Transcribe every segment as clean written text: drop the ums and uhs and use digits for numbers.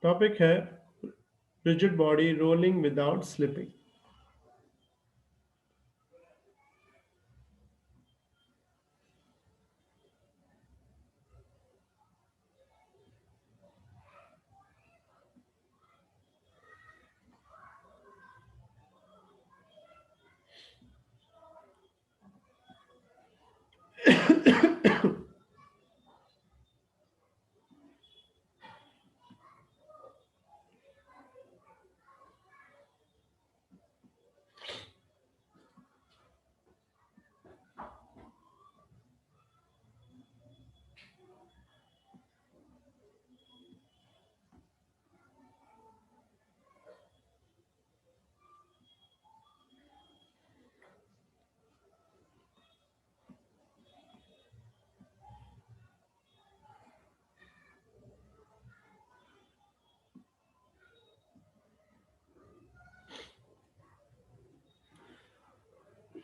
Topic है rigid body rolling without slipping.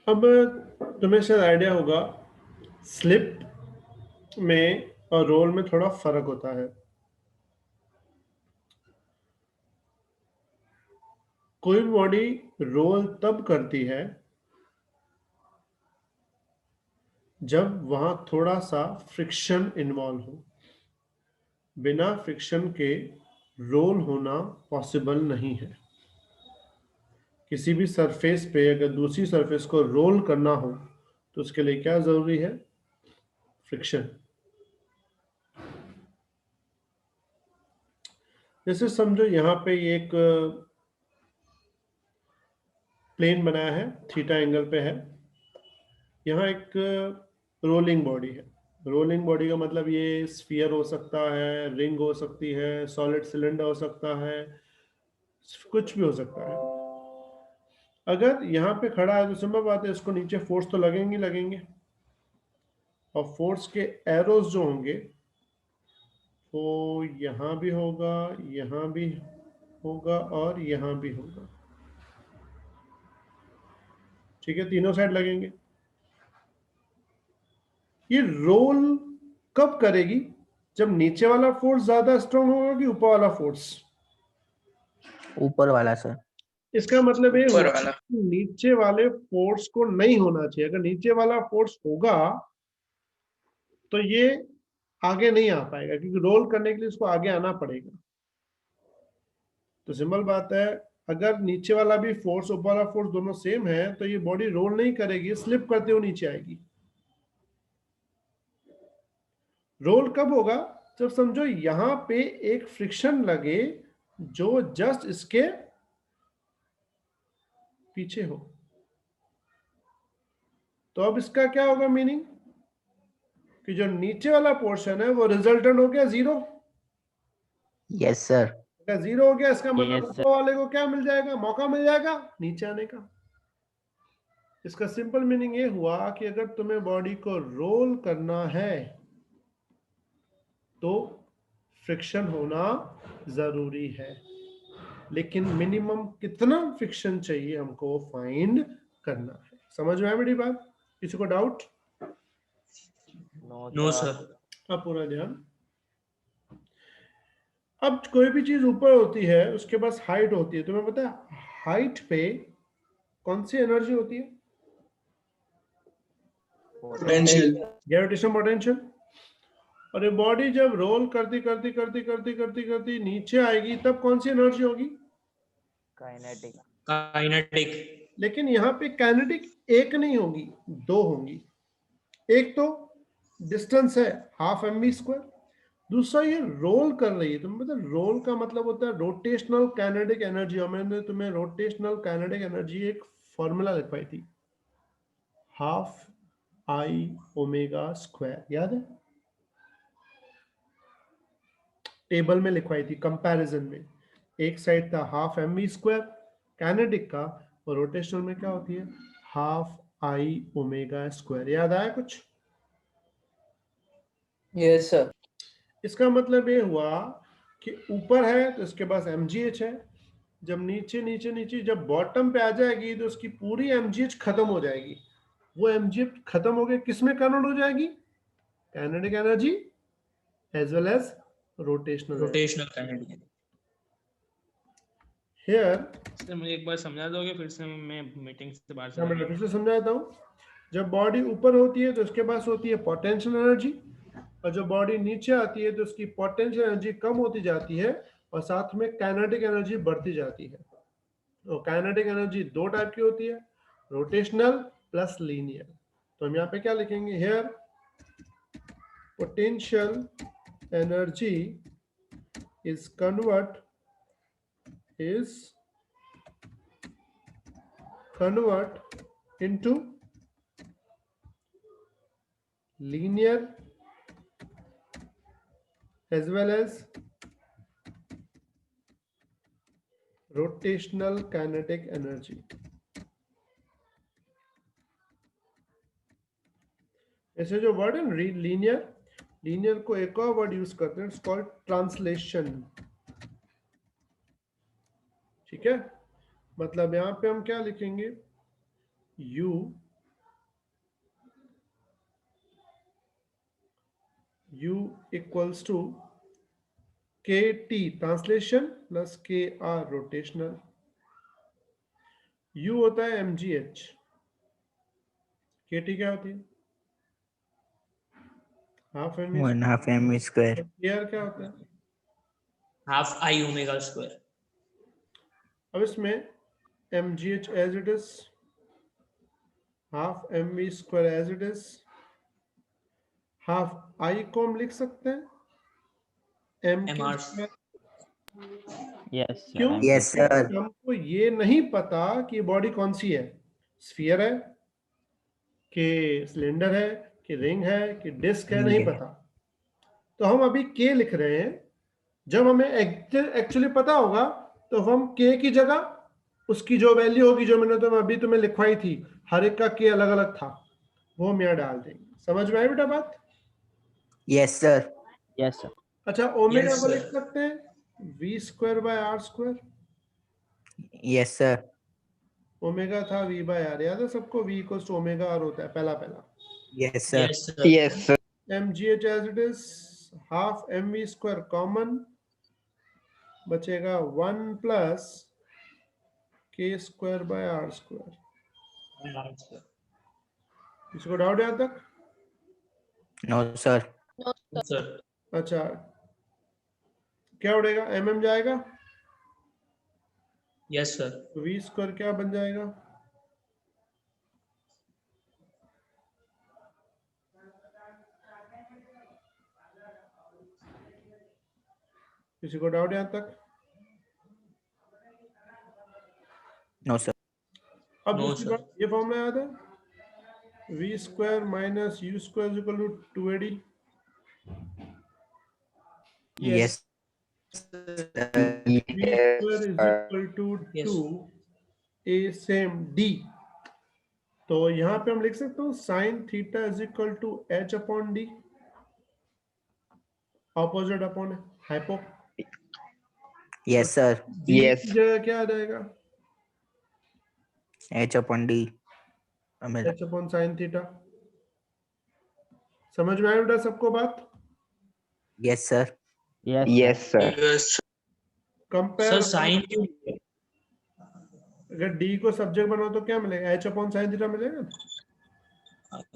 अब तुम्हें शायद आइडिया होगा, स्लिप में और रोल में थोड़ा फर्क होता है। कोई भी बॉडी रोल तब करती है जब वहां थोड़ा सा फ्रिक्शन इन्वॉल्व हो। बिना फ्रिक्शन के रोल होना पॉसिबल नहीं है। किसी भी सरफेस पे अगर दूसरी सरफेस को रोल करना हो तो उसके लिए क्या जरूरी है? फ्रिक्शन। जैसे समझो यहाँ पे एक प्लेन बनाया है, थीटा एंगल पे है। यहाँ एक रोलिंग बॉडी है। रोलिंग बॉडी का मतलब ये स्फीयर हो सकता है, रिंग हो सकती है, सॉलिड सिलेंडर हो सकता है, कुछ भी हो सकता है। अगर यहाँ पे खड़ा है तो सिंपल बात है, इसको नीचे फोर्स तो लगेंगे लगेंगे, और फोर्स के एरोज जो होंगे वो यहाँ भी होगा, यहाँ भी होगा और यहाँ भी होगा। ठीक है, तीनों साइड लगेंगे। ये रोल कब करेगी? जब नीचे वाला फोर्स ज्यादा स्ट्रांग होगा कि ऊपर वाला फोर्स? ऊपर वाला सर। इसका मतलब ये ऊपर हुआ वाला। कि नीचे वाले फोर्स को नहीं होना चाहिए। अगर नीचे वाला फोर्स होगा तो ये आगे नहीं आ पाएगा, क्योंकि रोल करने के लिए इसको आगे आना पड़ेगा। तो सिंपल बात है, अगर नीचे वाला भी फोर्स ऊपर वाला फोर्स दोनों सेम है तो ये बॉडी रोल नहीं करेगी, स्लिप करते हुए नीचे आएगी। रोल कब होगा? जब समझो यहां पे एक फ्रिक्शन लगे जो जस्ट इसके पीछे हो। तो अब इसका क्या होगा मीनिंग? कि जो नीचे वाला पोर्शन है वो रिजल्टेंट हो गया जीरो। Yes sir. अगर जीरो हो गया इसका मतलब Yes, ऊपर वाले को क्या मिल जाएगा? मौका मिल जाएगा नीचे आने का। इसका सिंपल मीनिंग ये हुआ कि अगर तुम्हें बॉडी को रोल करना है तो फ्रिक्शन होना जरूरी है, लेकिन मिनिमम कितना फ्रिक्शन चाहिए हमको फाइंड करना है। समझ में आया मेरी बात? किसी को डाउट? No sir. अब पूरा ध्यान। अब कोई भी चीज ऊपर होती है उसके पास हाइट होती है। तुम्हें पता है हाइट पे कौन सी एनर्जी होती है? पोटेंशियल। Gravitation potential. और ये बॉडी जब रोल करती करती करती करती करती करती नीचे आएगी तब कौन सी एनर्जी होगी? काइनेटिक। काइनेटिक। लेकिन यहाँ पे काइनेटिक एक नहीं होगी, दो होंगी। एक तो डिस्टेंस है हाफ mv स्क्वायर, दूसरा ये रोल कर रही है। तुम्हें पता रोल का मतलब होता है रोटेशनल काइनेटिक एनर्जी। और मैंने तुम्हें रोटेशनल काइनेटिक एनर्जी एक फॉर्मूला लिखवाई थी, हाफ आई ओमेगा स्क्वायर, याद है? टेबल में लिखवाई थी कंपैरिजन में। एक साइड था हाफ mv स्क्वायर काइनेटिक का, और रोटेशनल में क्या होती है? Half I omega square. याद आया कुछ? Yes sir. इसका मतलब ये हुआ कि ऊपर है तो इसके पास mgh है, जब नीचे नीचे नीचे जब बॉटम पे आ जाएगी तो उसकी पूरी mgh खत्म हो जाएगी। वो mgh खत्म हो गई, किसमें कन्वर्ट हो जाएगी? Kinetic energy as well as rotational. Rotational kinetic. here sir मुझे एक बार समझा दोगे फिर से, मैं मीटिंग से बाहर मैं चला फिर से समझाता हूँ। जब बॉडी ऊपर होती है तो उसके पास होती है पोटेंशियल एनर्जी, और जब बॉडी नीचे आती है तो उसकी पोटेंशियल एनर्जी कम होती जाती है और साथ में काइनेटिक एनर्जी बढ़ती जाती है। तो काइनेटिक एनर्जी दो टाइप की होती है, रोटेशनल प्लस लीनियर। तो हम यहाँ पे क्या लिखेंगे, here potential energy is convert into linear as well as rotational kinetic energy। ऐसे जो वर्ड है लीनियर को एक और वर्ड यूज करते हैं, इट्स कॉल्ड ट्रांसलेशन। ठीक है, मतलब यहां पे हम क्या लिखेंगे, U equals to KT translation plus KR rotational. U होता है mgh, KT क्या होती है, half M, 1/2 m square. KR क्या होता है। Half I omega square. अब इसमें mgh as it is, half mv square as it is, half I को हम लिख सकते हैं m एम के आर। स्क्वायर। Yes, sir. क्यों? Yes, sir. हमको ये नहीं पता कि बॉडी कौन सी है, स्फीयर है कि सिलेंडर है कि रिंग है कि डिस्क है, नहीं पता। तो हम अभी के लिख रहे हैं। जब हमें एक्चुअली पता होगा तो हम के की जगह उसकी जो वैल्यू होगी, जो मैंने अभी तुम्हें लिखवाई थी, हर एक का के अलग अलग था, वो हम यहाँ डाल देंगे। समझ में आई बेटा बात? Yes, sir. Yes, sir. अच्छा, ओमेगा Yes, को sir. लिख सकते हैं v square by are square. Yes, sir. Omega था v बाय आर, याद है सबको, v equals to omega R होता है पहला। Yes, sir. Yes, sir. Yes, sir. mgh as it is, half mv square common, बचेगा 1 plus k square by are square. किसी को डाउट यहाँ तक? No, sir. Sir. अच्छा, क्या उड़ेगा, mm जाएगा, Yes, sir. तो v स्क्वायर क्या बन जाएगा, किसी को डाउट यहाँ तक? No, sir. अब No, दूसरी sir. बात, ये फॉर्मूला याद है, v square minus u square equal to 2ad। Yes. v square is equal to Yes. 2a same d। तो यहाँ पे हम लिख सकते हो sine theta is equal to h upon d, opposite upon hypo. Yes, sir. d Yes. की जगह क्या आ जाएगा, H upon D. h upon sine theta. समझ में आया बेटा सबको बात? Yes, sir. Yes, Yes, sir. Yes. Compare, Sir, sin क्यों? अगर d को सब्जेक्ट बनाओ तो क्या मिलेगा, h अपॉन साइन थीटा मिलेगा।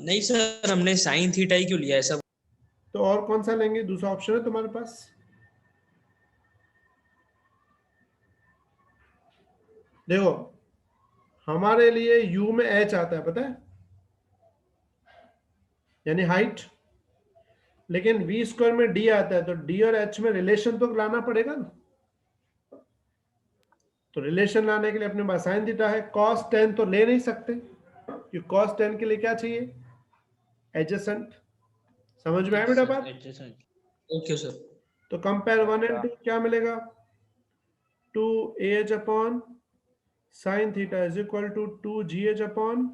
नहीं सर, हमने साइन थीटा ही क्यों लिया है सब? तो और कौन सा लेंगे, दूसरा ऑप्शन है तुम्हारे पास। देखो, हमारे लिए u में h आता है, पता है, यानी हाइट, लेकिन v स्क्वायर में d आता है, तो d और h में रिलेशन तो लाना पड़ेगा ना। तो रिलेशन लाने के लिए अपने पास साइन थीटा है, cos tan तो ले नहीं सकते क्योंकि cos tan के लिए क्या चाहिए, एडजेसेंट। समझ में आया बेटा बात? Okay sir. तो कंपेयर 1 एंड 2 क्या मिलेगा, 2ah upon sine theta is equal to 2gh upon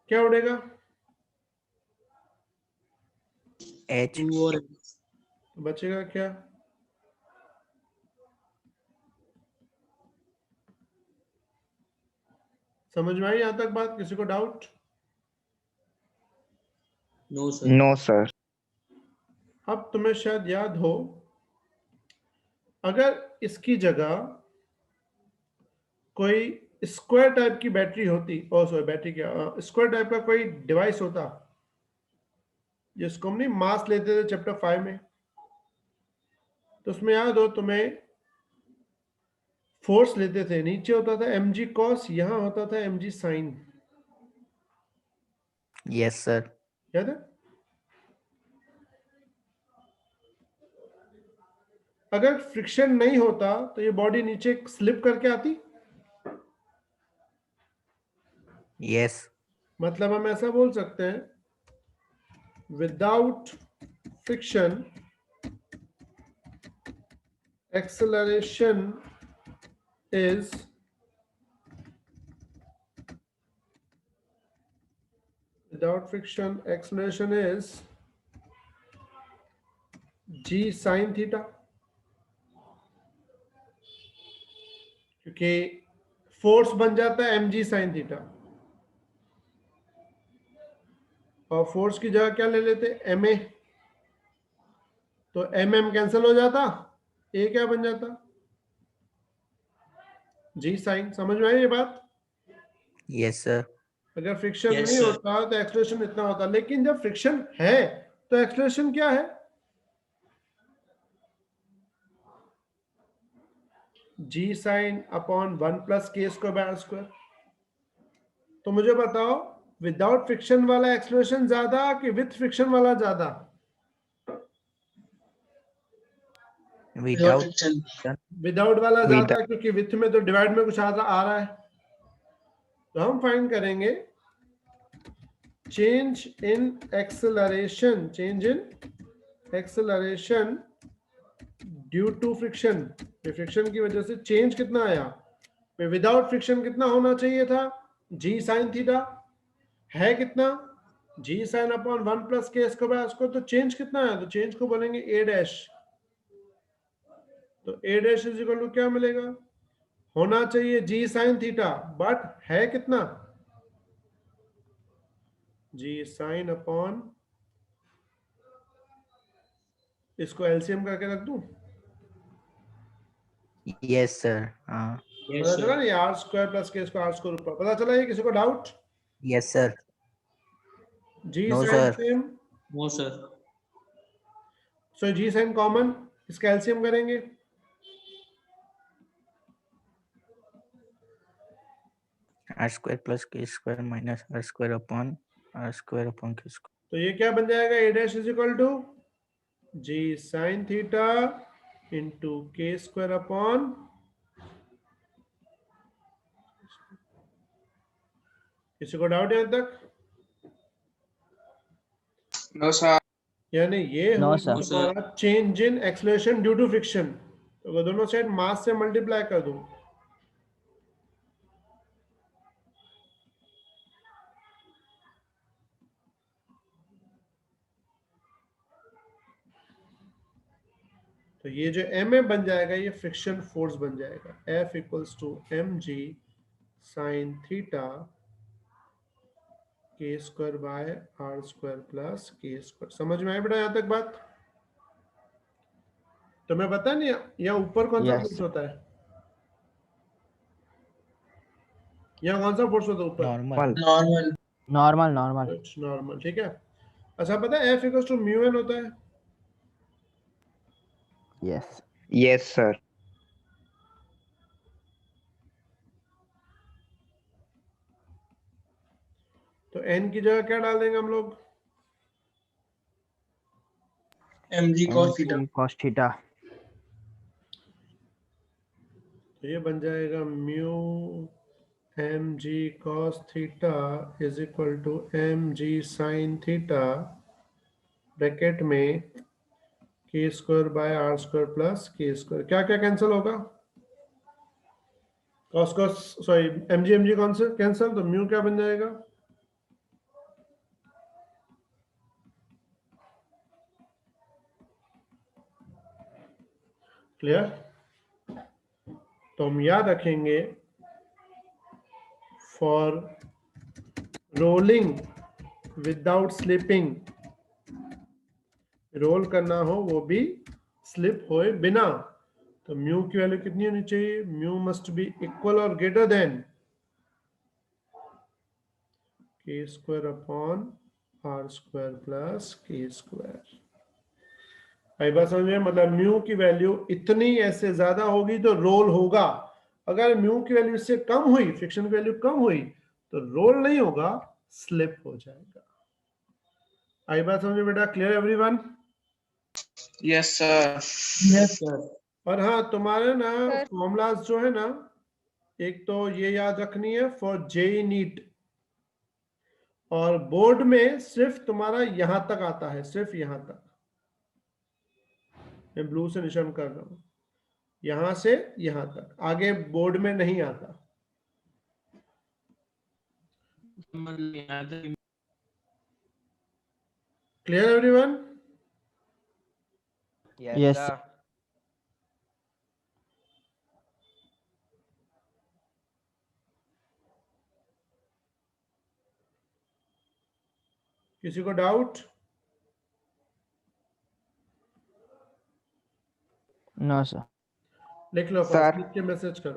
क्या उड़ेगा, H. और बचेगा क्या, समझ में आई यहाँ तक बात? किसी को डाउट? No sir. No, sir. अब तुम्हें शायद याद हो अगर इसकी जगह कोई स्क्वायर टाइप की बैटरी होती, बैटरी क्या, स्क्वायर टाइप का कोई डिवाइस होता, जिसको हम नहीं मास लेते थे चैप्टर 5 में, तो उसमें याद हो तुम्हें फोर्स लेते थे, नीचे होता था mg cos, यहां होता था mg sin, yes sir, याद है? अगर फ्रिक्शन नहीं होता तो ये बॉडी नीचे स्लिप करके आती, yes, मतलब हम ऐसा बोल सकते हैं without friction acceleration is without friction acceleration is g sin theta, क्योंकि फोर्स बन जाता है mg sin theta, और फोर्स की जगह क्या ले लेते ma, तो mm कैंसिल हो जाता, a क्या बन जाता, g sin। समझ में आई ये बात? yes sir, अगर फ्रिक्शन Yes, नहीं sir. होता तो एक्सलेशन इतना होता, लेकिन जब फ्रिक्शन है तो एक्सलेशन क्या है, g sin upon 1 plus k square bye r square. तो मुझे बताओ विदाउट फ्रिक्शन वाला एक्सलेशन ज्यादा कि विथ फ्रिक्शन वाला ज्यादा? without विदाउट वाला Without. ज्यादा, क्योंकि विथ में तो डिवाइड में कुछ आ रहा है। तो हम फाइंड करेंगे change in acceleration, change in acceleration due to friction. Friction की वजह से चेंज कितना आया, विदाउट फ्रिक्शन कितना होना चाहिए था, जी साइन थीटा, है कितना, जी साइन अपॉन 1 प्लस के स्क्वायर बाय स्क्वायर। तो चेंज कितना आया, तो चेंज को बोलेंगे ए डैश। तो ए डैश इज इक्वल टू क्या मिलेगा, होना चाहिए जी साइन थीटा, बट है कितना, जी साइन अपॉन, इसको एलसीएम करके रख दूं, yes sir, Yes, पता चला sir. नहीं, आर स्क्वायर प्लस के स्क्वायर आर स्क्वायर ऊपर, पता चला? ये किसी को डाउट? yes sir, जी No, sine sir. Same, No, sir. So G sine common, इसका एलसीएम करेंगे, r square plus k square minus r square upon k square, तो ये क्या बन जाएगा, a dash is equal to g sine theta into k square upon, किसी को doubt यहां तक? No sir. यानी ये No, होगा sir. हमारा change in acceleration due to friction. तो अगर दोनों साइड मास से मल्टीप्लाई कर दूं, तो ये जो एम ए बन जाएगा ये फ्रिक्शन फोर्स बन जाएगा, f equals to M G sine theta k square by are square plus के स्क्वायर। समझ में आया बेटा यहां तक बात? तो मैं पता नहीं यहाँ ऊपर कौन सा Yes. फोर्स होता है, यहाँ कौन सा फोर्स होता है ऊपर? normal, normal. Normal. नॉर्मल, ठीक है। अच्छा पता है F equals to mu N होता है, Yes. Yes sir. तो एन की जगह क्या डाल देंगे हम लोग, mg cos theta। mg cos theta. तो ये बन जाएगा mu M G cos theta is equal to M G sine theta bracket में K square by are square plus के स्क्वायर। क्या क्या कैंसिल होगा, cos cos sorry M G कौन से कैंसिल, तो म्यू क्या बन जाएगा, क्लियर? तो हम याद रखेंगे for rolling without slipping, roll करना हो वो भी स्लिप होए बिना, तो म्यू की वैल्यू कितनी होनी चाहिए? म्यू मस्ट बी इक्वल और greater than K square upon R square plus के स्क्वायर। आई बात समझ में? मतलब म्यू की वैल्यू इतनी ऐसे ज्यादा होगी तो रोल होगा, अगर म्यू की वैल्यू इससे कम हुई, फ्रिक्शन की वैल्यू कम हुई, तो रोल नहीं होगा, स्लिप हो जाएगा। आई बात समझ में बेटा? Clear everyone? Yes, sir. Yes sir. और हाँ, तुम्हारे ना Sir. फॉर्मूलाज जो है ना, एक तो ये याद रखनी है फॉर जेई नीट, और बोर्ड में सिर्फ तुम्हारा यहां तक आता है, सिर्फ यहां तक। मैं ब्लू से निशान कर रहा हूं, यहां से यहां तक, आगे बोर्ड में नहीं आता। Clear everyone? Yes, sir. किसी को डाउट? No, sir. लिख लो, Sir. लिख के मैसेज करो।